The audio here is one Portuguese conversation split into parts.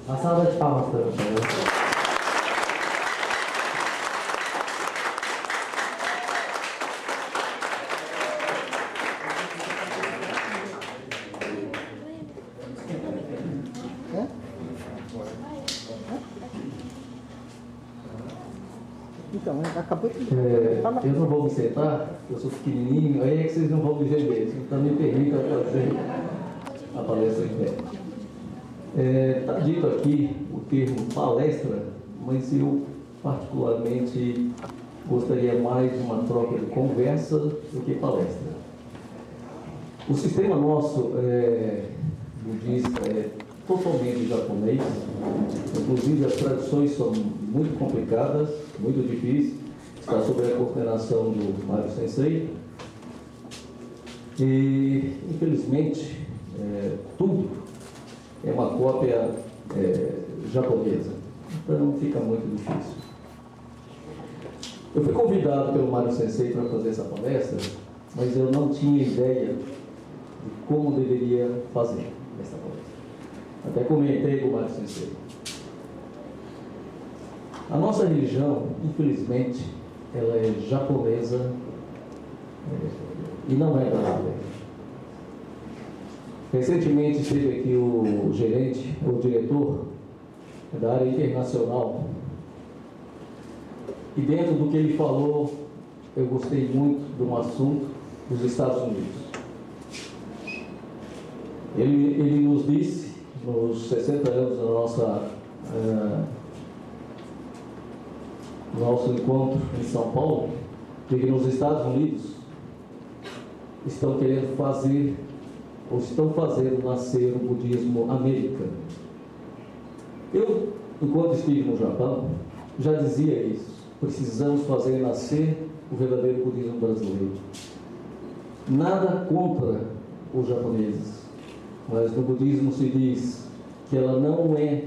A salva de palmas para você. Então, acabou de... Eu não vou me sentar, eu sou pequenininho, aí é que vocês não vão me ver, isso também me permita fazer a palestra em pé. Está dito aqui o termo palestra, mas eu particularmente gostaria mais de uma troca de conversa do que palestra. O sistema nosso budista é totalmente japonês, inclusive as tradições são muito complicadas, muito difíceis, está sob a coordenação do Mário Sensei, e infelizmente tudo é uma cópia japonesa, então fica muito difícil. Eu fui convidado pelo Mário Sensei para fazer essa palestra, mas eu não tinha ideia de como deveria fazer essa palestra. Até comentei com o Mário Sensei. A nossa religião, infelizmente, ela é japonesa e não é brasileira. Recentemente esteve aqui o gerente, o diretor da área internacional, e dentro do que ele falou, eu gostei muito de um assunto dos Estados Unidos. Ele nos disse, nos 60 anos da nosso encontro em São Paulo, de que nos Estados Unidos estão querendo fazer, ou estão fazendo nascer o budismo americano. Eu, enquanto estive no Japão, já dizia isso: precisamos fazer nascer o verdadeiro budismo brasileiro. Nada contra os japoneses, mas no budismo se diz que ela não é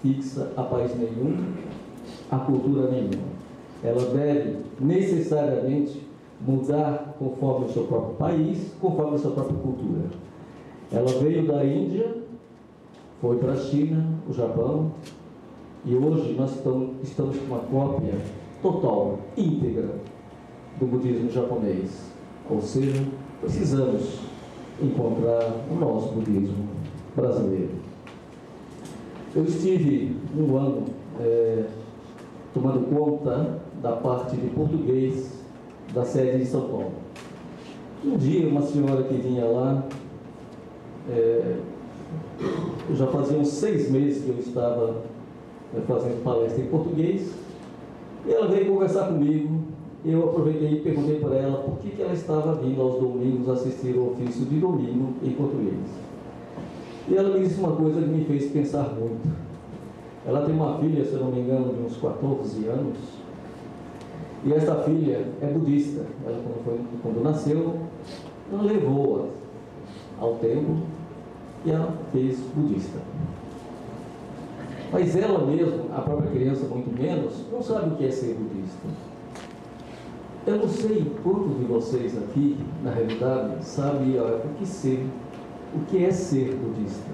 fixa a país nenhum, a cultura nenhuma. Ela deve necessariamente mudar conforme o seu próprio país, conforme a sua própria cultura. Ela veio da Índia, foi para a China, o Japão, e hoje nós estamos com uma cópia total, íntegra, do budismo japonês. Ou seja, precisamos encontrar o nosso budismo brasileiro. Eu estive um ano tomando conta da parte de português da sede de São Paulo. Um dia, uma senhora que vinha lá, já fazia uns 6 meses que eu estava fazendo palestra em português, e ela veio conversar comigo. Eu aproveitei e perguntei para ela por que ela estava vindo aos domingos assistir o ofício de domingo em português. E ela me disse uma coisa que me fez pensar muito. Ela tem uma filha, se eu não me engano, de uns 14 anos, e esta filha é budista. Ela, quando nasceu, ela levou-a ao templo e ela fez budista. Mas ela mesma, a própria criança muito menos, não sabe o que é ser budista. Eu não sei quantos de vocês aqui, na realidade, sabem o que é ser budista.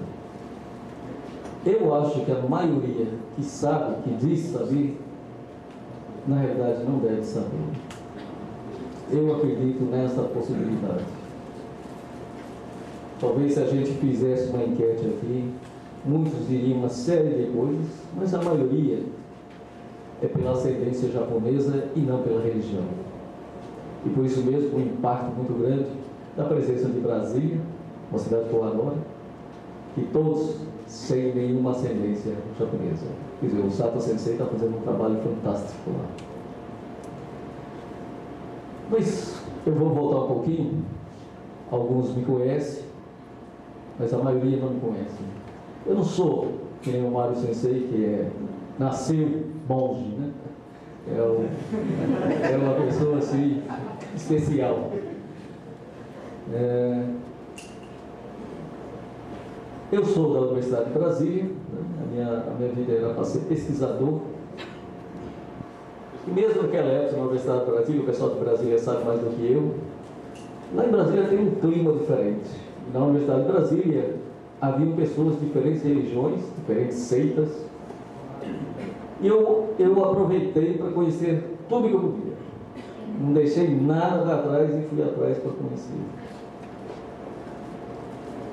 Eu acho que a maioria que sabe, que diz saber, na realidade não deve saber. Eu acredito nessa possibilidade. Talvez se a gente fizesse uma enquete aqui, muitos diriam uma série de coisas, mas a maioria é pela ascendência japonesa e não pela religião. E por isso mesmo um impacto muito grande da presença de Brasília, uma cidade que eu adoro, que todos sem nenhuma ascendência japonesa. Quer dizer, o Sato Sensei está fazendo um trabalho fantástico lá. Mas eu vou voltar um pouquinho. Alguns me conhecem, mas a maioria não me conhece. Eu não sou que nem o Mário Sensei, que nasceu monge, né? É uma pessoa assim especial. Eu sou da Universidade de Brasília, né? A minha vida era para ser pesquisador, E mesmo naquela época, na Universidade do Brasil, o pessoal de Brasília sabe mais do que eu, lá em Brasília tem um clima diferente. Na Universidade de Brasília haviam pessoas de diferentes religiões, diferentes seitas, e eu aproveitei para conhecer tudo que eu podia. Não deixei nada para trás e fui atrás para conhecer.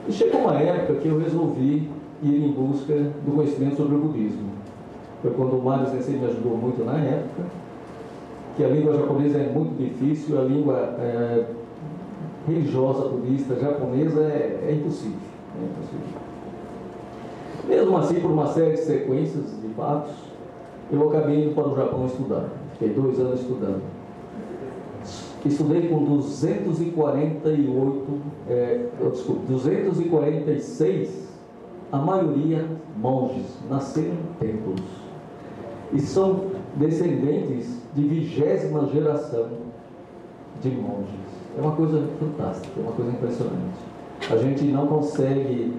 E chegou uma época que eu resolvi ir em busca do conhecimento sobre o budismo. Foi quando o Mário Sensei me ajudou muito na época, que a língua japonesa é muito difícil, a língua religiosa budista japonesa é impossível. Mesmo assim, por uma série de sequências de fatos, eu acabei indo para o Japão estudar. Fiquei 2 anos estudando. Estudei com 246, a maioria monges, nasceram em templos. E são descendentes de 20ª geração de monges. É uma coisa fantástica, é uma coisa impressionante. A gente não consegue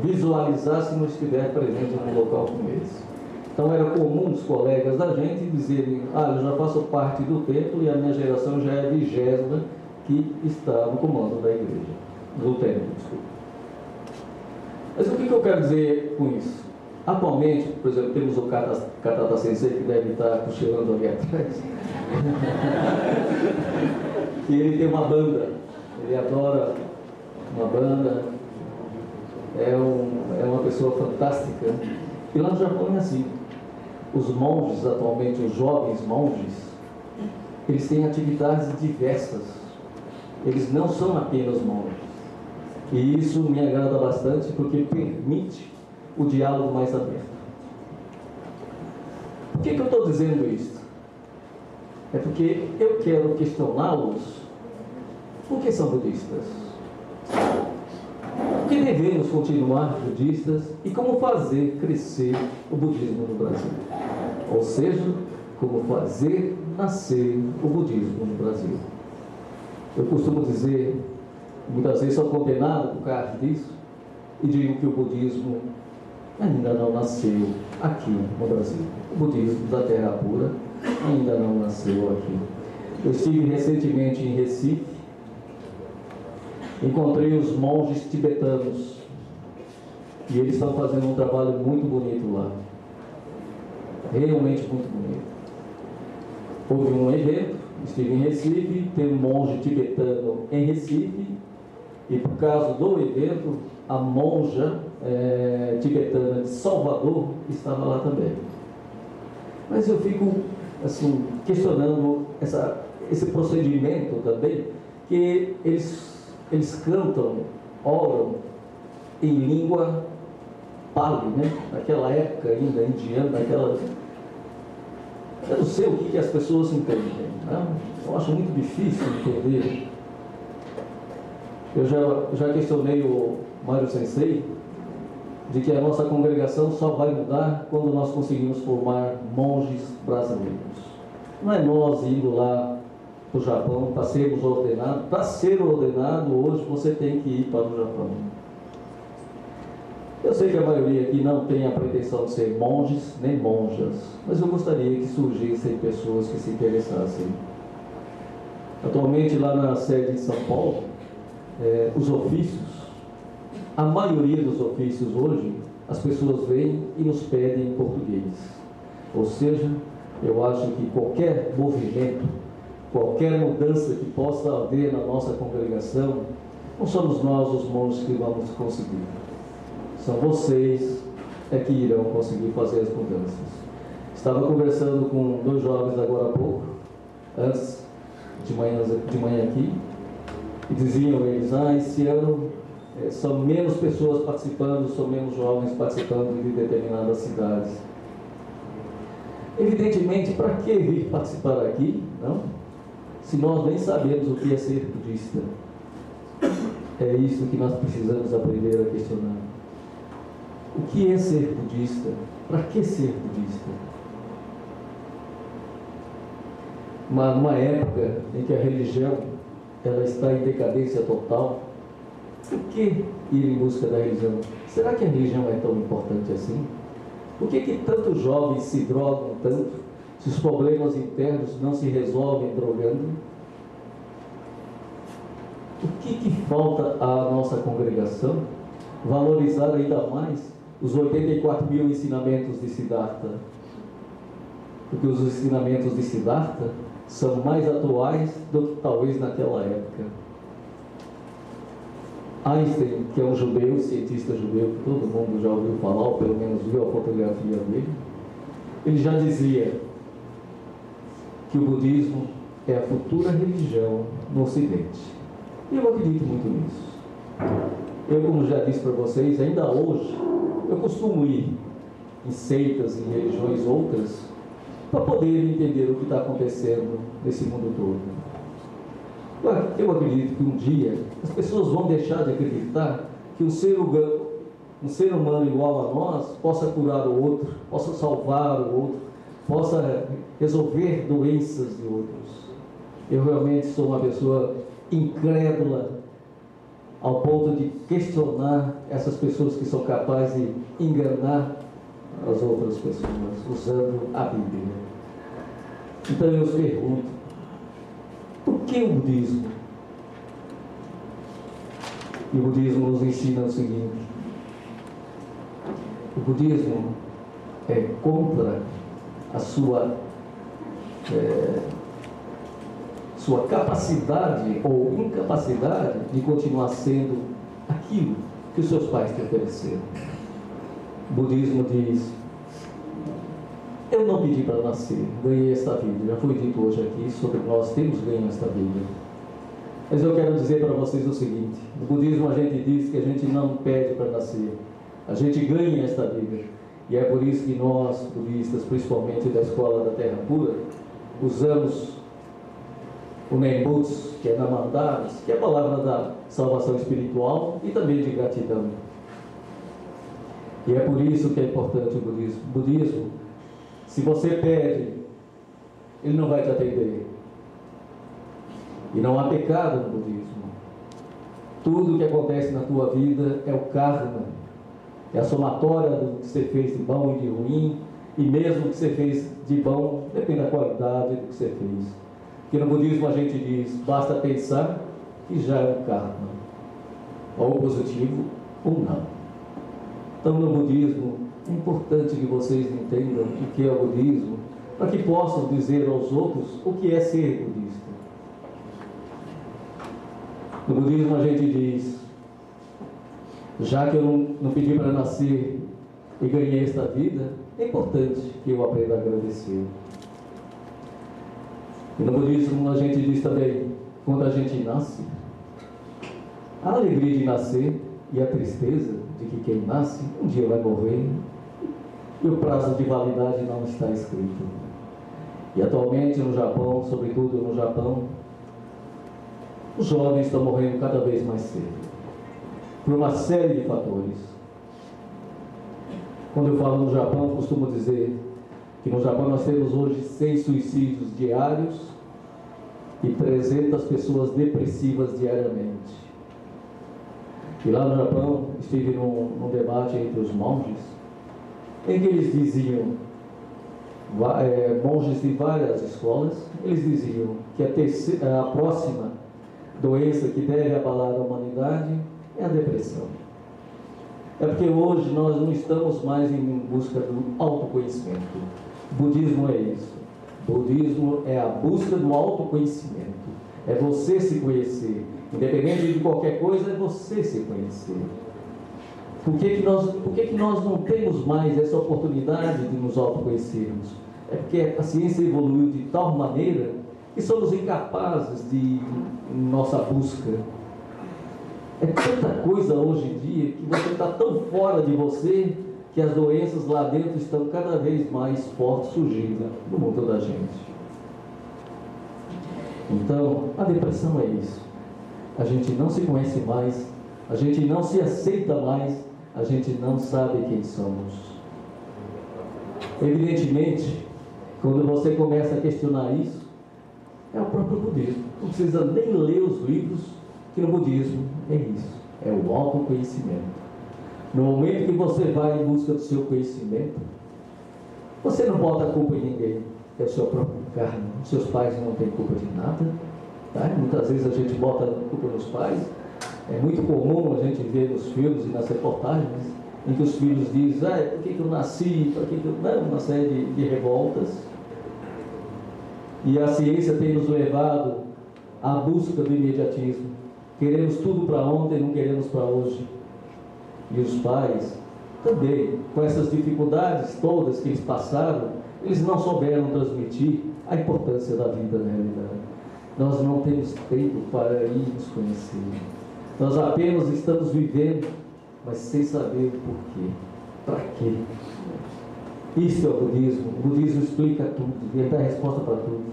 visualizar se não estiver presente num local como esse. Então era comum os colegas da gente dizerem: eu já faço parte do templo e a minha geração já é 20ª que está no comando da igreja, do templo, desculpa. Mas o que eu quero dizer com isso? Atualmente, por exemplo, temos o Katata Sensei, que deve estar cochilando ali atrás. E ele tem uma banda, ele adora uma banda, é uma pessoa fantástica. E lá no Japão é assim. Os monges, atualmente, os jovens monges, eles têm atividades diversas. Eles não são apenas monges. E isso me agrada bastante porque permite o diálogo mais aberto. Por que eu estou dizendo isso? É porque eu quero questioná-los por que são budistas. Por que devemos continuar budistas e como fazer crescer o budismo no Brasil? Ou seja, como fazer nascer o budismo no Brasil. Eu costumo dizer, muitas vezes sou condenado por causa disso, e digo que o budismo ainda não nasceu aqui no Brasil. O budismo da Terra Pura ainda não nasceu aqui. Eu estive recentemente em Recife, encontrei os monges tibetanos e eles estão fazendo um trabalho muito bonito lá, realmente muito bonito. Houve um evento, estive em Recife, tem um monge tibetano em Recife e por causa do evento a monja tibetana de Salvador estava lá também. Mas eu fico assim questionando esse procedimento também, que eles cantam, oram em língua Pali, né? Naquela época ainda indiana, eu não sei o que as pessoas entendem, né? Eu acho muito difícil entender. Eu já questionei o Mário Sensei de que a nossa congregação só vai mudar quando nós conseguimos formar monges brasileiros. Não é nós indo lá para o Japão para sermos ordenados. Para ser ordenado hoje você tem que ir para o Japão. Eu sei que a maioria aqui não tem a pretensão de ser monges nem monjas, mas eu gostaria que surgissem pessoas que se interessassem. Atualmente lá na sede de São Paulo, os ofícios, a maioria dos ofícios hoje, as pessoas vêm e nos pedem em português. Ou seja, eu acho que qualquer movimento, qualquer mudança que possa haver na nossa congregação, não somos nós os monges que vamos conseguir. São vocês que irão conseguir fazer as mudanças. Estava conversando com 2 jovens agora há pouco, antes de manhã aqui, e diziam eles: esse ano são menos pessoas participando, são menos jovens participando de determinadas cidades. Evidentemente, para que vir participar aqui, não? Se nós nem sabemos o que é ser budista? É isso que nós precisamos aprender a questionar. O que é ser budista? Para que ser budista? Numa época em que a religião ela está em decadência total, por que ir em busca da religião? Será que a religião é tão importante assim? Por que tantos jovens se drogam tanto se os problemas internos não se resolvem drogando, o que falta à nossa congregação? Valorizar ainda mais os 84 mil ensinamentos de Siddhartha, porque os ensinamentos de Siddhartha são mais atuais do que talvez naquela época. Einstein, que é um judeu, cientista judeu, que todo mundo já ouviu falar, ou pelo menos viu a fotografia dele, ele já dizia que o budismo é a futura religião no Ocidente. E eu acredito muito nisso. Eu, como já disse para vocês, ainda hoje, eu costumo ir em seitas, em religiões outras, para poder entender o que está acontecendo nesse mundo todo. Eu acredito que um dia as pessoas vão deixar de acreditar que um ser humano igual a nós possa curar o outro, possa salvar o outro, possa resolver doenças de outros. Eu realmente sou uma pessoa incrédula ao ponto de questionar essas pessoas que são capazes de enganar as outras pessoas usando a Bíblia. Então eu os pergunto, por que o budismo? E o budismo nos ensina o seguinte: o budismo é contra a sua capacidade ou incapacidade de continuar sendo aquilo que os seus pais te ofereceram. O budismo diz: eu não pedi para nascer, ganhei esta vida. Já foi dito hoje aqui sobre nós temos ganho esta vida. Mas eu quero dizer para vocês o seguinte: no budismo a gente diz que a gente não pede para nascer, a gente ganha esta vida. E é por isso que nós, budistas, principalmente da Escola da Terra Pura, usamos o Nembutsu, que é Namandaras, que é a palavra da salvação espiritual e também de gratidão. E é por isso que é importante o budismo. O budismo, se você pede, ele não vai te atender. E não há pecado no budismo. Tudo que acontece na tua vida é o karma, é a somatória do que você fez de bom e de ruim, e mesmo o que você fez de bom, depende da qualidade do que você fez. Porque no budismo a gente diz, basta pensar que já é um karma, ou positivo ou não. Então no budismo é importante que vocês entendam o que é o budismo, para que possam dizer aos outros o que é ser budista. No budismo a gente diz, já que eu não pedi para nascer e ganhei esta vida, é importante que eu aprenda a agradecer. E no budismo a gente diz também, quando a gente nasce, a alegria de nascer e a tristeza de que quem nasce um dia vai morrer, e o prazo de validade não está escrito. E atualmente no Japão, sobretudo no Japão, os jovens estão morrendo cada vez mais cedo, por uma série de fatores. Quando eu falo no Japão, costumo dizer que no Japão nós temos hoje 100 suicídios diários e 300 pessoas depressivas diariamente. E lá no Japão, estive num debate entre os monges, em que eles diziam, monges de várias escolas, eles diziam que a próxima doença que deve abalar a humanidade é a depressão. É porque hoje nós não estamos mais em busca do autoconhecimento. O budismo é isso. O budismo é a busca do autoconhecimento. É você se conhecer. Independente de qualquer coisa, é você se conhecer. Por que nós não temos mais essa oportunidade de nos autoconhecermos? É porque a ciência evoluiu de tal maneira que somos incapazes de nossa busca. É tanta coisa hoje em dia que você está tão fora de você que as doenças lá dentro estão cada vez mais fortes surgindo no mundo da gente. Então, a depressão é isso. A gente não se conhece mais, a gente não se aceita mais, a gente não sabe quem somos. Evidentemente, quando você começa a questionar isso, é o próprio budismo. Não precisa nem ler os livros, que no budismo é isso, é o autoconhecimento. No momento que você vai em busca do seu conhecimento, você não bota a culpa em ninguém. é o seu próprio karma. Seus pais não têm culpa de nada. Tá? Muitas vezes a gente bota a culpa nos pais. É muito comum a gente ver nos filmes e nas reportagens em que os filhos dizem: por que eu nasci? Por que eu... Não, uma série de revoltas. E a ciência tem nos levado à busca do imediatismo. Queremos tudo para ontem, não queremos para hoje. E os pais também, com essas dificuldades todas que eles passaram, eles não souberam transmitir a importância da vida na realidade. Nós não temos tempo para ir nos conhecer. Nós apenas estamos vivendo, mas sem saber o porquê. Para quê? Isso é o budismo. O budismo explica tudo, ele dá a resposta para tudo.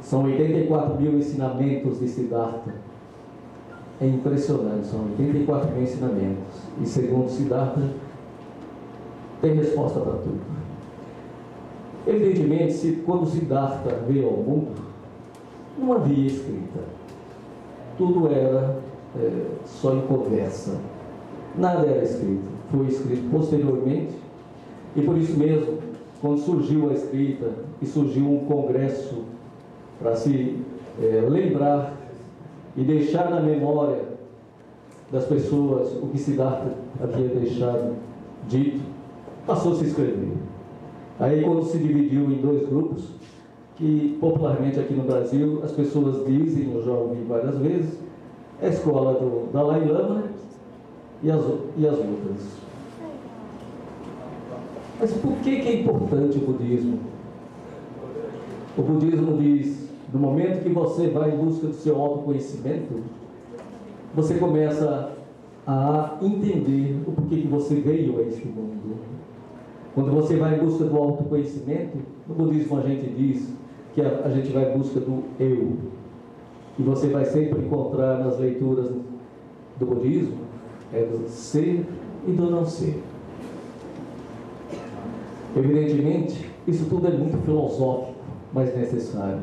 São 84 mil ensinamentos de Siddhartha. É impressionante, são 84 mil ensinamentos. E segundo Siddhartha, tem resposta para tudo. Evidentemente, quando Siddhartha veio ao mundo, não havia escrita. Tudo era só em conversa. Nada era escrito. Foi escrito posteriormente. E por isso mesmo, quando surgiu a escrita e surgiu um congresso para se lembrar e deixar na memória das pessoas o que Siddhartha havia deixado dito, passou a se escrever. Aí quando se dividiu em dois grupos, que popularmente aqui no Brasil as pessoas dizem, eu já ouvi várias vezes, a escola do Dalai Lama e as outras. Mas por que é importante o budismo? O budismo diz: no momento que você vai em busca do seu autoconhecimento, você começa a entender o porquê que você veio a este mundo. Quando você vai em busca do autoconhecimento, no budismo a gente diz que a gente vai em busca do eu. E você vai sempre encontrar nas leituras do budismo do ser e do não ser. Evidentemente, isso tudo é muito filosófico, mas necessário.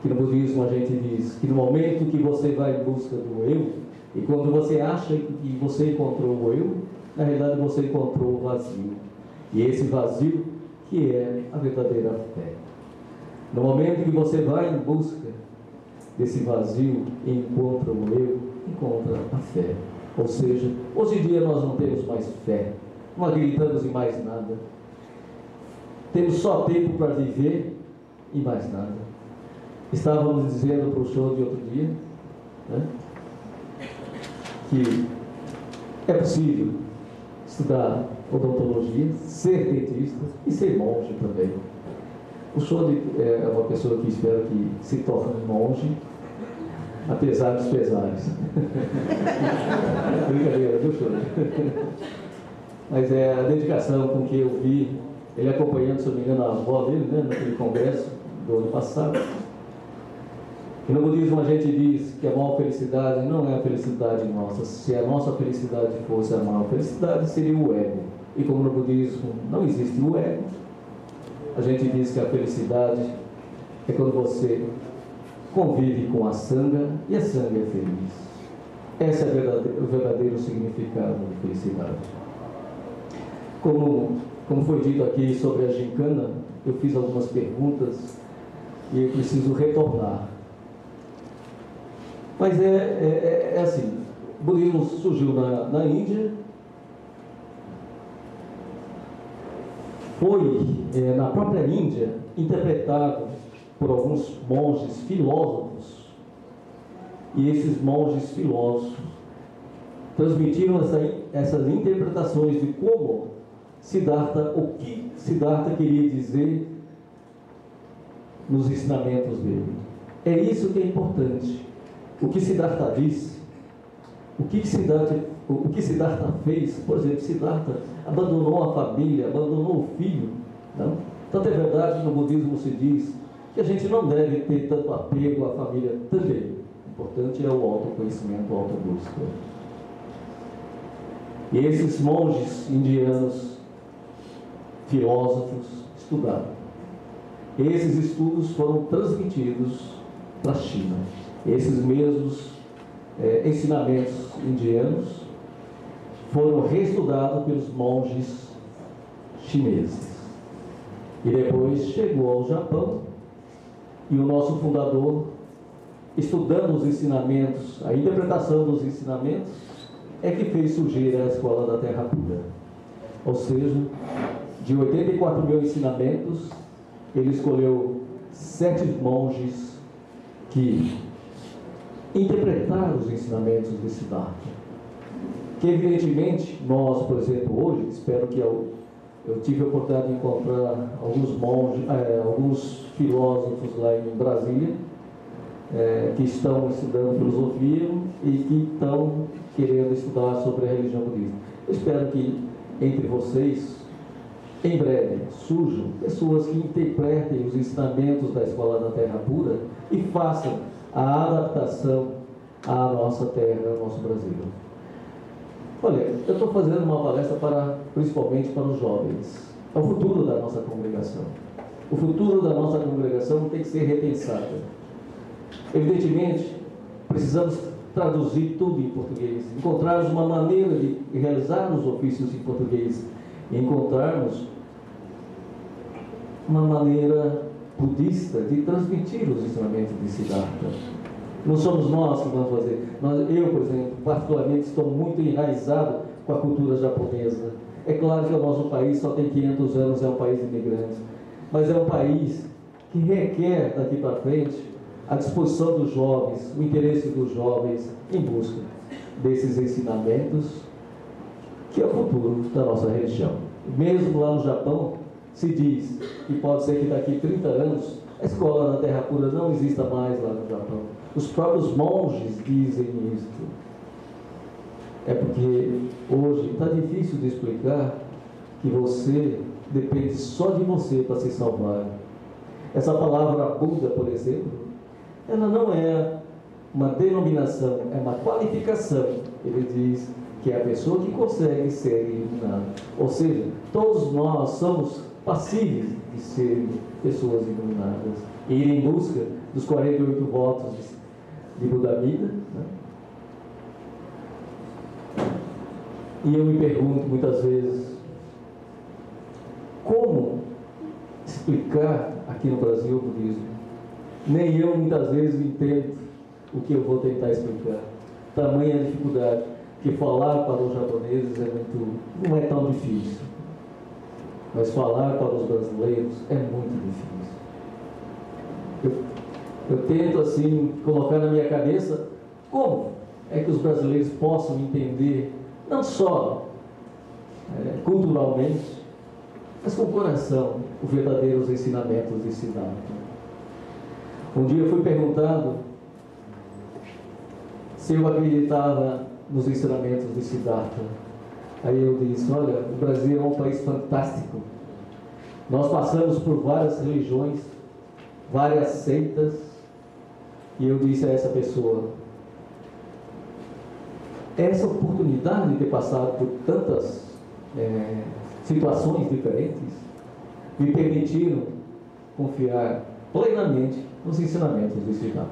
Que no budismo a gente diz que no momento que você vai em busca do eu, e quando você acha que você encontrou o eu, na realidade você encontrou o vazio. E esse vazio que é a verdadeira fé. No momento que você vai em busca desse vazio e encontra o eu, encontra a fé. Ou seja, hoje em dia nós não temos mais fé, não acreditamos em mais nada. Temos só tempo para viver e mais nada. Estávamos dizendo para o show de outro dia, né, que é possível estudar odontologia, ser dentista e ser monge também. O show é uma pessoa que espera que se torne monge, apesar dos pesares. Brincadeira, viu, show? Mas é a dedicação com que eu vi ele acompanhando, se não me engano, a avó dele, né, naquele congresso do ano passado. E no budismo a gente diz que a maior felicidade não é a felicidade nossa. Se a nossa felicidade fosse a maior felicidade, seria o ego. E como no budismo não existe o ego, a gente diz que a felicidade é quando você convive com a sangha e a sangha é feliz. Esse é o verdadeiro significado de felicidade. Como foi dito aqui sobre a gincana, eu fiz algumas perguntas e eu preciso retornar. Mas é assim, o budismo surgiu na Índia, foi na própria Índia interpretado por alguns monges filósofos, e esses monges filósofos transmitiram essas interpretações de como Siddhartha, o que Siddhartha queria dizer nos ensinamentos dele. É isso que é importante. O que Siddhartha disse, o que Siddhartha fez. Por exemplo, Siddhartha abandonou a família, abandonou o filho. Não? Tanto é verdade que no budismo se diz que a gente não deve ter tanto apego à família também. O importante é o autoconhecimento, a autobusca. E esses monges indianos, filósofos, estudaram. Esses estudos foram transmitidos para a China. Esses mesmos ensinamentos indianos foram reestudados pelos monges chineses. E depois chegou ao Japão, e o nosso fundador, estudando os ensinamentos, a interpretação dos ensinamentos, é que fez surgir a Escola da Terra Pura. Ou seja, de 84 mil ensinamentos, ele escolheu 7 monges que interpretaram os ensinamentos de Siddhartha. Que evidentemente, nós, por exemplo, hoje, espero que eu tive a oportunidade de encontrar alguns monges, alguns filósofos lá em Brasília, que estão estudando filosofia e que estão querendo estudar sobre a religião budista. Eu espero que entre vocês, em breve, surjam pessoas que interpretem os ensinamentos da Escola da Terra Pura e façam a adaptação à nossa terra, ao nosso Brasil. Olha, eu estou fazendo uma palestra principalmente para os jovens. É o futuro da nossa congregação. O futuro da nossa congregação tem que ser repensado. Evidentemente, precisamos traduzir tudo em português, encontrarmos uma maneira de realizar os ofícios em português, e encontrarmos uma maneira budista de transmitir os ensinamentos de Siddhartha. Não somos nós que vamos fazer. Eu, por exemplo, particularmente, estou muito enraizado com a cultura japonesa. É claro que o nosso país só tem 500 anos, é um país imigrante, mas é um país que requer, daqui para frente, a disposição dos jovens, o interesse dos jovens em busca desses ensinamentos, que é o futuro da nossa religião. Mesmo lá no Japão, se diz que pode ser que daqui 30 anos a Escola da Terra Pura não exista mais lá no Japão. Os próprios monges dizem isso. É porque hoje está difícil de explicar que você depende só de você para se salvar. Essa palavra Buda, por exemplo, ela não é uma denominação, é uma qualificação. Ele diz que é a pessoa que consegue ser iluminada. Ou seja, todos nós somos passíveis de ser pessoas iluminadas e ir em busca dos 48 votos de Buda-Vida, né? E eu me pergunto muitas vezes, como explicar aqui no Brasil o budismo? Nem eu muitas vezes entendo o que eu vou tentar explicar. Tamanha dificuldade, que falar para os japoneses não é tão difícil. Mas falar para os brasileiros é muito difícil. Eu tento assim colocar na minha cabeça como é que os brasileiros possam entender, não só culturalmente, mas com o coração, os verdadeiros ensinamentos de Siddhartha. Um dia eu fui perguntado se eu acreditava nos ensinamentos de Siddhartha. Aí eu disse, olha, o Brasil é um país fantástico. Nós passamos por várias religiões, várias seitas, e eu disse a essa pessoa, essa oportunidade de ter passado por tantas situações diferentes me permitiram confiar plenamente nos ensinamentos de Siddhartha.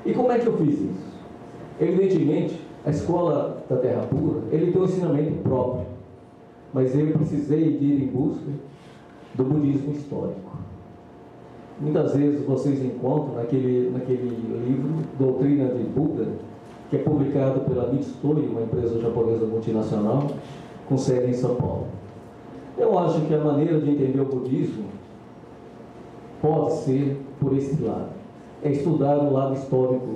E como é que eu fiz isso? Evidentemente, a Escola da Terra Pura, ele tem um ensinamento próprio, mas eu precisei de ir em busca do budismo histórico. Muitas vezes vocês encontram naquele livro, Doutrina de Buda, que é publicado pela Mitsui, uma empresa japonesa multinacional, com sede em São Paulo. Eu acho que a maneira de entender o budismo pode ser por esse lado. É estudar o lado histórico.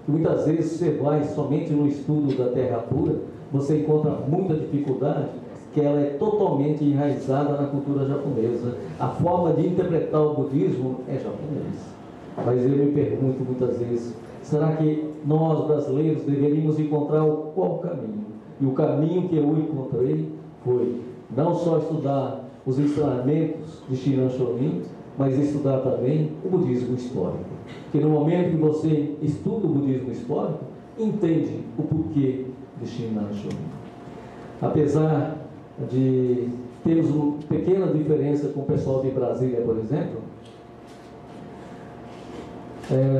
E muitas vezes você vai somente no estudo da Terra Pura, você encontra muita dificuldade, que ela é totalmente enraizada na cultura japonesa. A forma de interpretar o budismo é japonesa. Mas eu me pergunto muitas vezes, será que nós brasileiros deveríamos encontrar qual caminho? E o caminho que eu encontrei foi não só estudar os ensinamentos de Shinran Shonin, mas estudar também o budismo histórico. Porque no momento que você estuda o budismo histórico, entende o porquê de Shinran Shonin. Apesar de termos uma pequena diferença com o pessoal de Brasília, por exemplo,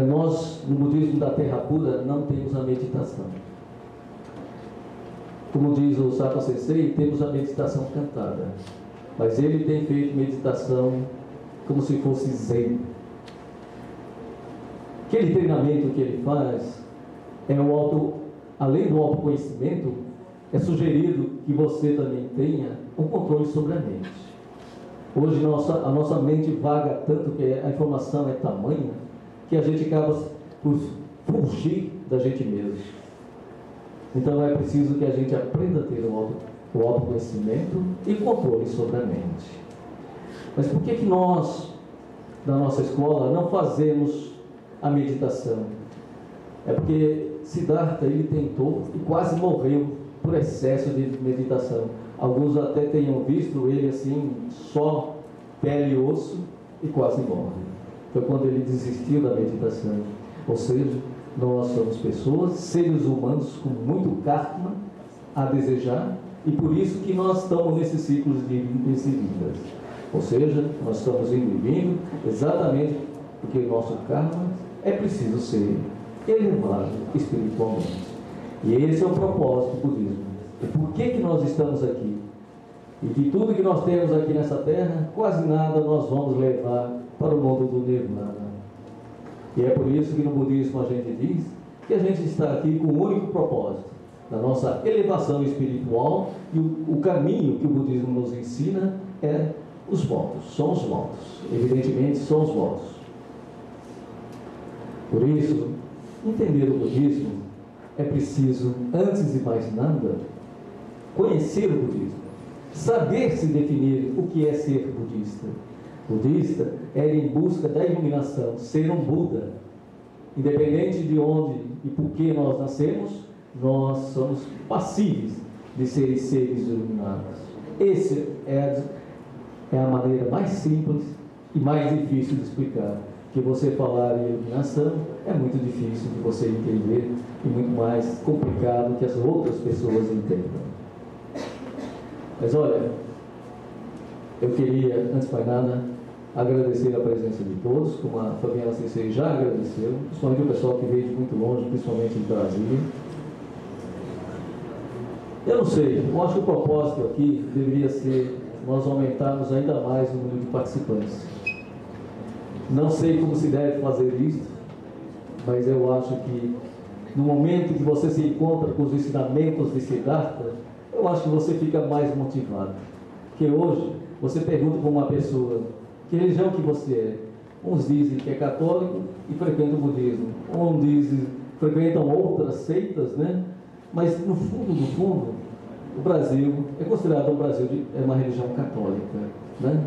nós, no budismo da Terra Pura, não temos a meditação. Como diz o Sato Sensei, temos a meditação cantada. Mas ele tem feito meditação como se fosse zen. Aquele treinamento que ele faz além do autoconhecimento, é sugerido que você também tenha um controle sobre a mente. Hoje a nossa mente vaga tanto, que a informação é tamanha, que a gente acaba por fugir da gente mesmo. Então é preciso que a gente aprenda a ter o autoconhecimento e controle sobre a mente. Mas por que nós, na nossa escola, não fazemos a meditação? É porque Siddhartha, ele tentou e quase morreu por excesso de meditação. Alguns até tenham visto ele assim, só pele e osso, e quase morre. Foi quando ele desistiu da meditação. Ou seja, nós somos pessoas, seres humanos com muito karma a desejar, e por isso que nós estamos nesses ciclos de vidas e vidas. Ou seja, nós estamos indo e vindo exatamente porque o nosso karma é preciso ser elevado espiritualmente. E esse é o propósito do budismo. E por que nós estamos aqui? E de tudo que nós temos aqui nessa terra, quase nada nós vamos levar para o mundo do Nirvana. E é por isso que no budismo a gente diz que a gente está aqui com o único propósito da nossa elevação espiritual, e o caminho que o budismo nos ensina é os votos, são os votos. Evidentemente são os votos. Por isso, entender o budismo é preciso, antes de mais nada, conhecer o budismo, saber se definir o que é ser budista. Budista é ir em busca da iluminação, ser um Buda. Independente de onde e por que nós nascemos, nós somos passíveis de serem seres iluminados. Essa é a maneira mais simples e mais difícil de explicar. Que você falar em iluminação é muito difícil de você entender e muito mais complicado que as outras pessoas entendam. Mas olha, eu queria, antes de mais nada, agradecer a presença de todos, como a Fabiana Cicei já agradeceu, principalmente o pessoal que veio de muito longe, principalmente de Brasília. Eu não sei, eu acho que o propósito aqui deveria ser nós aumentarmos ainda mais o número de participantes. Não sei como se deve fazer isso, mas eu acho que no momento que você se encontra com os ensinamentos de Siddhartha, eu acho que você fica mais motivado. Porque hoje, você pergunta para uma pessoa, que religião que você é? Uns dizem que é católico e frequentam o budismo. Uns dizem, frequentam outras seitas, né? Mas no fundo, o Brasil é considerado é uma religião católica, né?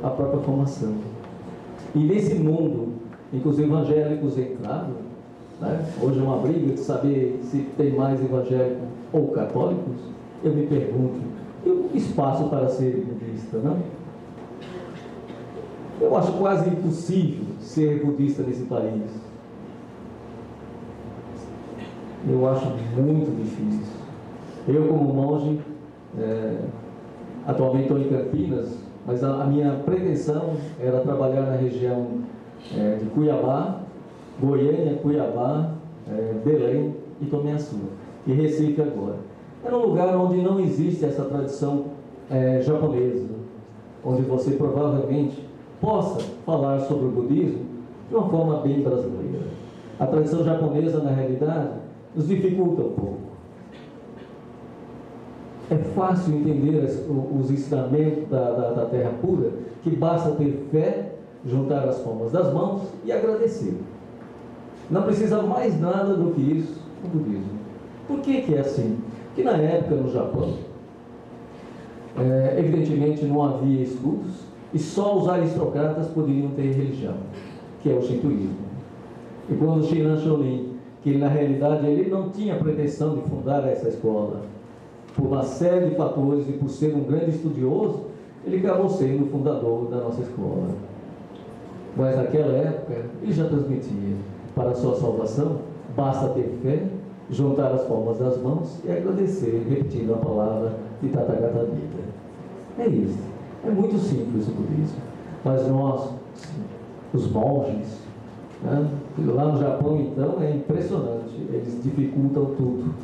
A própria formação. E nesse mundo em que os evangélicos entraram, né? Hoje é uma briga de saber se tem mais evangélicos ou católicos, eu me pergunto, e o espaço para ser budista, não? Eu acho quase impossível ser budista nesse país. Eu acho muito difícil. Eu, como monge, atualmente estou em Campinas, mas a minha pretensão era trabalhar na região de Cuiabá, Goiânia, Cuiabá, Belém e Tomiaçu, e Recife agora. É um lugar onde não existe essa tradição japonesa, onde você provavelmente possa falar sobre o budismo de uma forma bem brasileira. A tradição japonesa, na realidade, nos dificulta um pouco. É fácil entender os ensinamentos da terra pura, que basta ter fé, juntar as palmas das mãos e agradecer. Não precisa mais nada do que isso no budismo. Por que é assim? Porque na época, no Japão, evidentemente não havia estudos, e só os aristocratas poderiam ter religião, que é o shintoísmo. E quando o Shinan Shonin, que na realidade ele não tinha pretensão de fundar essa escola, por uma série de fatores e por ser um grande estudioso, ele acabou sendo o fundador da nossa escola. Mas naquela época ele já transmitia: para a sua salvação basta ter fé, juntar as palmas das mãos e agradecer, repetindo a palavra de Tathagata Buda. É isso. É muito simples o budismo. Mas nós, os monges, né? Lá no Japão, então, é impressionante. Eles dificultam tudo.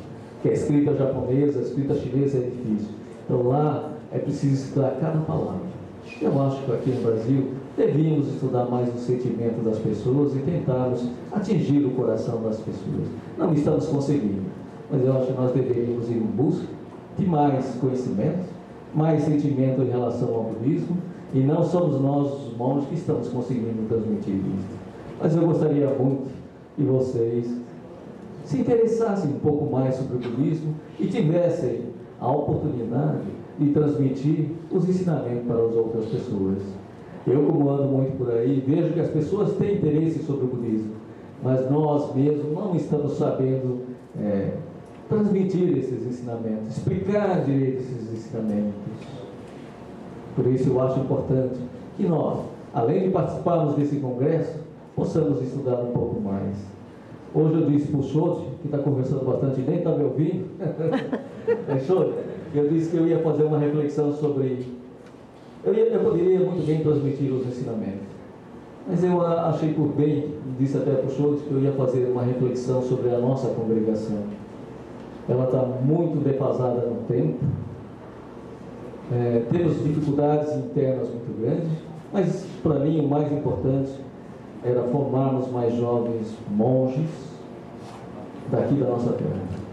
Que a escrita japonesa, a escrita chinesa é difícil. Então lá é preciso estudar cada palavra. Eu acho que aqui no Brasil devíamos estudar mais o sentimento das pessoas e tentarmos atingir o coração das pessoas. Não estamos conseguindo, mas eu acho que nós deveríamos ir em busca de mais conhecimento, mais sentimento em relação ao budismo, e não somos nós, os monges, que estamos conseguindo transmitir isso. Mas eu gostaria muito que vocês se interessassem um pouco mais sobre o budismo e tivessem a oportunidade de transmitir os ensinamentos para as outras pessoas. Eu, como ando muito por aí, vejo que as pessoas têm interesse sobre o budismo, mas nós mesmos não estamos sabendo transmitir esses ensinamentos, explicar direito esses ensinamentos. Por isso eu acho importante que nós, além de participarmos desse congresso, possamos estudar um pouco mais. Hoje eu disse para o Schode, que está conversando bastante, nem está me ouvindo. Schode, eu disse que eu ia fazer uma reflexão sobre... Eu poderia muito bem transmitir os ensinamentos, mas eu achei por bem, disse até para o Schode, que eu ia fazer uma reflexão sobre a nossa congregação. Ela está muito defasada no tempo, temos dificuldades internas muito grandes, mas para mim o mais importante era formarmos mais jovens monges daqui da nossa terra.